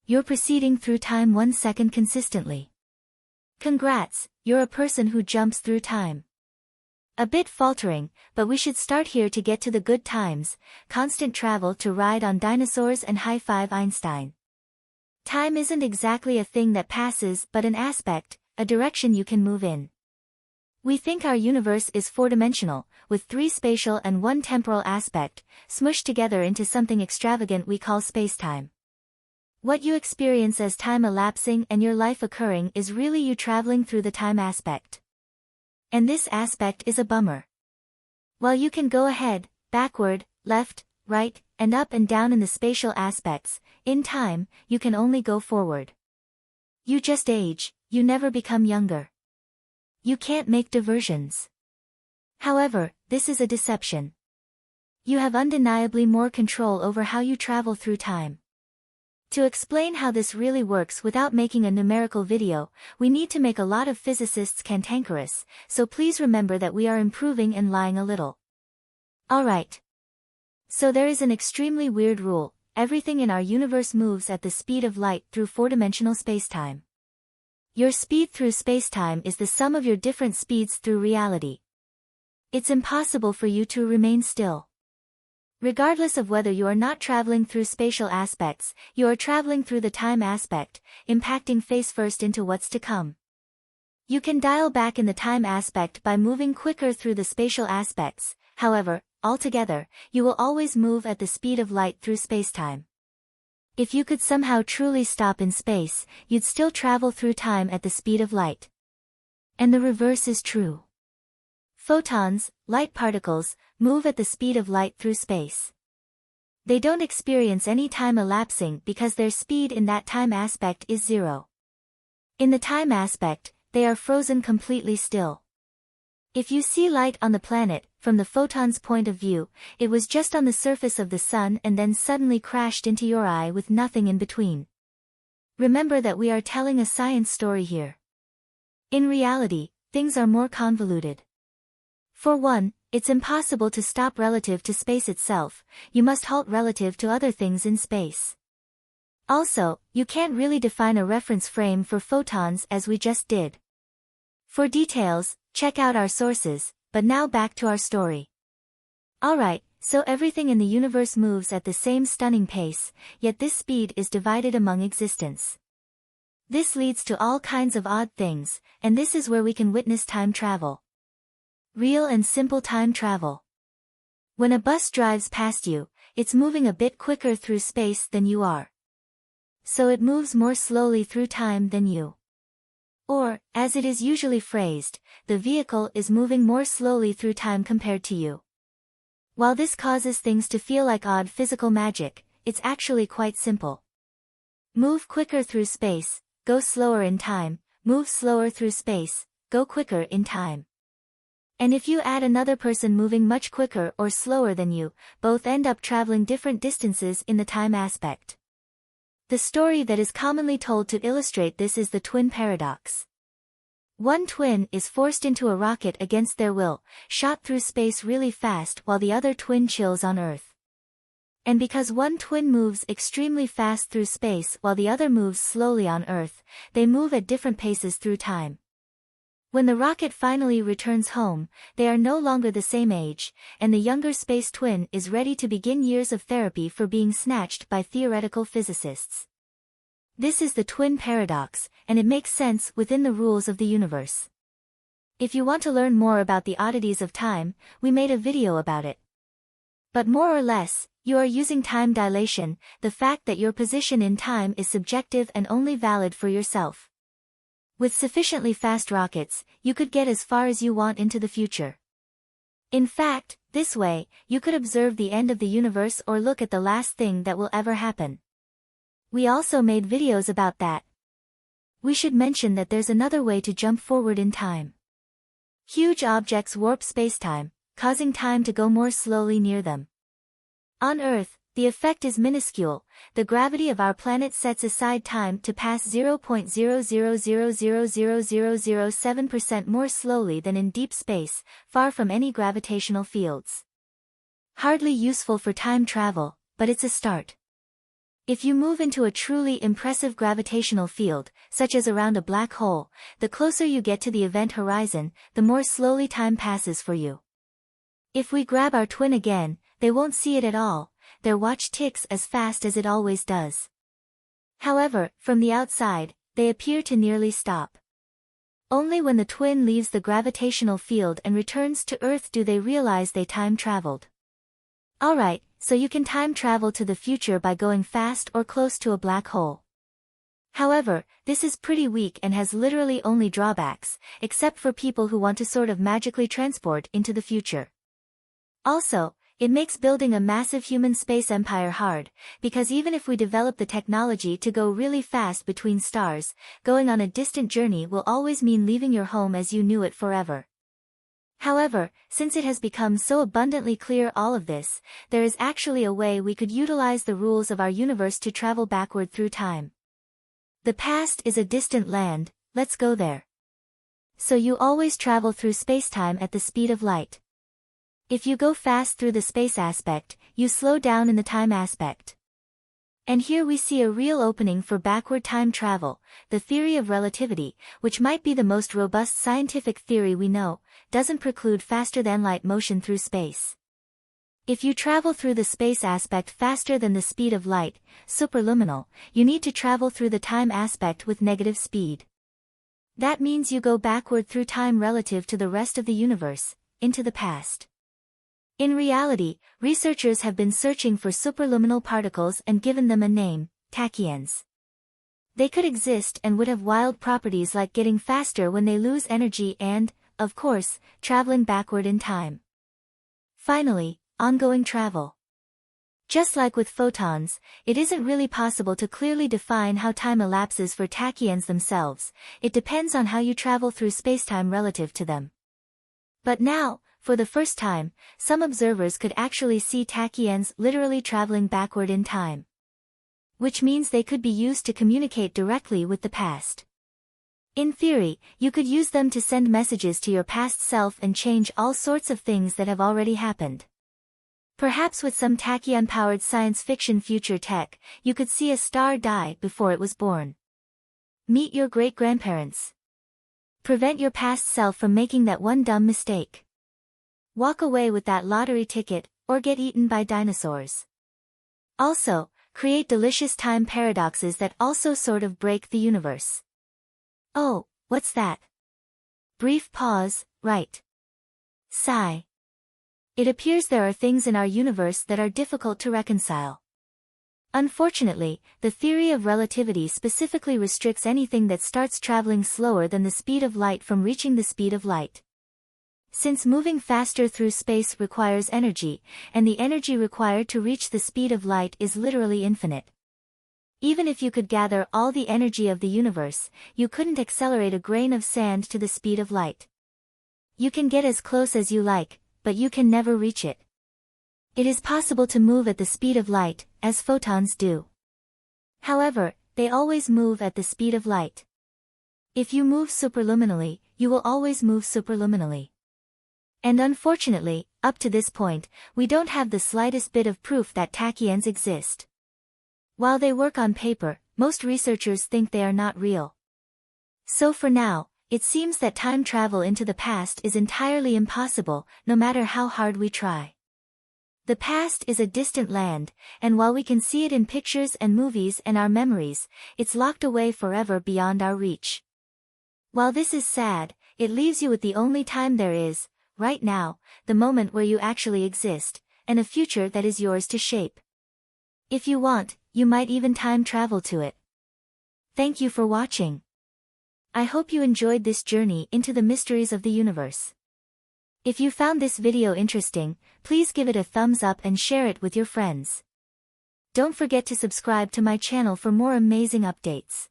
You're proceeding through time 1 second consistently. Congrats, you're a person who jumps through time. A bit faltering, but we should start here to get to the good times, constant travel to ride on dinosaurs and high-five Einstein. Time isn't exactly a thing that passes but an aspect, a direction you can move in. We think our universe is four-dimensional, with 3 spatial and 1 temporal aspect, smushed together into something extravagant we call spacetime. What you experience as time elapsing and your life occurring is really you traveling through the time aspect. And this aspect is a bummer. While you can go ahead, backward, left, right, and up and down in the spatial aspects, in time, you can only go forward. You just age, you never become younger. You can't make diversions. However, this is a deception. You have undeniably more control over how you travel through time. To explain how this really works without making a numerical video, we need to make a lot of physicists cantankerous, so please remember that we are improving and lying a little. Alright. So there is an extremely weird rule: everything in our universe moves at the speed of light through four-dimensional spacetime. Your speed through spacetime is the sum of your different speeds through reality. It's impossible for you to remain still. Regardless of whether you are not traveling through spatial aspects, you are traveling through the time aspect, impacting face first into what's to come. You can dial back in the time aspect by moving quicker through the spatial aspects, however, altogether, you will always move at the speed of light through spacetime. If you could somehow truly stop in space, you'd still travel through time at the speed of light. And the reverse is true. Photons, light particles, move at the speed of light through space. They don't experience any time elapsing because their speed in that time aspect is 0. In the time aspect, they are frozen completely still. If you see light on the planet, from the photon's point of view, it was just on the surface of the sun and then suddenly crashed into your eye with nothing in between. Remember that we are telling a science story here. In reality, things are more convoluted. For one, it's impossible to stop relative to space itself, you must halt relative to other things in space. Also, you can't really define a reference frame for photons as we just did. For details, check out our sources, but now back to our story. Alright, so everything in the universe moves at the same stunning pace, yet this speed is divided among existence. This leads to all kinds of odd things, and this is where we can witness time travel. Real and simple time travel. When a bus drives past you, it's moving a bit quicker through space than you are. So it moves more slowly through time than you. Or, as it is usually phrased, the vehicle is moving more slowly through time compared to you. While this causes things to feel like odd physical magic, it's actually quite simple. Move quicker through space, go slower in time, move slower through space, go quicker in time. And if you add another person moving much quicker or slower than you, both end up traveling different distances in the time aspect. The story that is commonly told to illustrate this is the twin paradox. One twin is forced into a rocket against their will, shot through space really fast while the other twin chills on Earth. And because one twin moves extremely fast through space while the other moves slowly on Earth, they move at different paces through time. When the rocket finally returns home, they are no longer the same age, and the younger space twin is ready to begin years of therapy for being snatched by theoretical physicists. This is the twin paradox, and it makes sense within the rules of the universe. If you want to learn more about the oddities of time, we made a video about it. But more or less, you are using time dilation, the fact that your position in time is subjective and only valid for yourself. With sufficiently fast rockets, you could get as far as you want into the future. In fact, this way, you could observe the end of the universe or look at the last thing that will ever happen. We also made videos about that. We should mention that there's another way to jump forward in time. Huge objects warp spacetime, causing time to go more slowly near them. On Earth, the effect is minuscule. The gravity of our planet sets aside time to pass 0.0000007% more slowly than in deep space, far from any gravitational fields. Hardly useful for time travel, but it's a start. If you move into a truly impressive gravitational field, such as around a black hole, the closer you get to the event horizon, the more slowly time passes for you. If we grab our twin again, they won't see it at all, their watch ticks as fast as it always does. However, from the outside, they appear to nearly stop. Only when the twin leaves the gravitational field and returns to Earth do they realize they time traveled. Alright, so you can time travel to the future by going fast or close to a black hole. However, this is pretty weak and has literally only drawbacks, except for people who want to sort of magically transport into the future. Also, it makes building a massive human space empire hard, because even if we develop the technology to go really fast between stars, going on a distant journey will always mean leaving your home as you knew it forever. However, since it has become so abundantly clear all of this, there is actually a way we could utilize the rules of our universe to travel backward through time. The past is a distant land, let's go there. So you always travel through spacetime at the speed of light. If you go fast through the space aspect, you slow down in the time aspect. And here we see a real opening for backward time travel. The theory of relativity, which might be the most robust scientific theory we know, doesn't preclude faster-than-light motion through space. If you travel through the space aspect faster than the speed of light, superluminal, you need to travel through the time aspect with negative speed. That means you go backward through time relative to the rest of the universe, into the past. In reality, researchers have been searching for superluminal particles and given them a name, tachyons. They could exist and would have wild properties like getting faster when they lose energy and, of course, traveling backward in time. Finally, ongoing travel. Just like with photons, it isn't really possible to clearly define how time elapses for tachyons themselves, it depends on how you travel through spacetime relative to them. But now, for the first time, some observers could actually see tachyons literally traveling backward in time. Which means they could be used to communicate directly with the past. In theory, you could use them to send messages to your past self and change all sorts of things that have already happened. Perhaps with some tachyon-powered science fiction future tech, you could see a star die before it was born. Meet your great-grandparents. Prevent your past self from making that one dumb mistake. Walk away with that lottery ticket, or get eaten by dinosaurs. Also, create delicious time paradoxes that also sort of break the universe. Oh, what's that? Brief pause, right. Sigh. It appears there are things in our universe that are difficult to reconcile. Unfortunately, the theory of relativity specifically restricts anything that starts traveling slower than the speed of light from reaching the speed of light. Since moving faster through space requires energy, and the energy required to reach the speed of light is literally infinite. Even if you could gather all the energy of the universe, you couldn't accelerate a grain of sand to the speed of light. You can get as close as you like, but you can never reach it. It is possible to move at the speed of light, as photons do. However, they always move at the speed of light. If you move superluminally, you will always move superluminally. And unfortunately, up to this point, we don't have the slightest bit of proof that tachyons exist. While they work on paper, most researchers think they are not real. So for now, it seems that time travel into the past is entirely impossible, no matter how hard we try. The past is a distant land, and while we can see it in pictures and movies and our memories, it's locked away forever beyond our reach. While this is sad, it leaves you with the only time there is, right now, the moment where you actually exist, and a future that is yours to shape. If you want, you might even time travel to it. Thank you for watching. I hope you enjoyed this journey into the mysteries of the universe. If you found this video interesting, please give it a thumbs up and share it with your friends. Don't forget to subscribe to my channel for more amazing updates.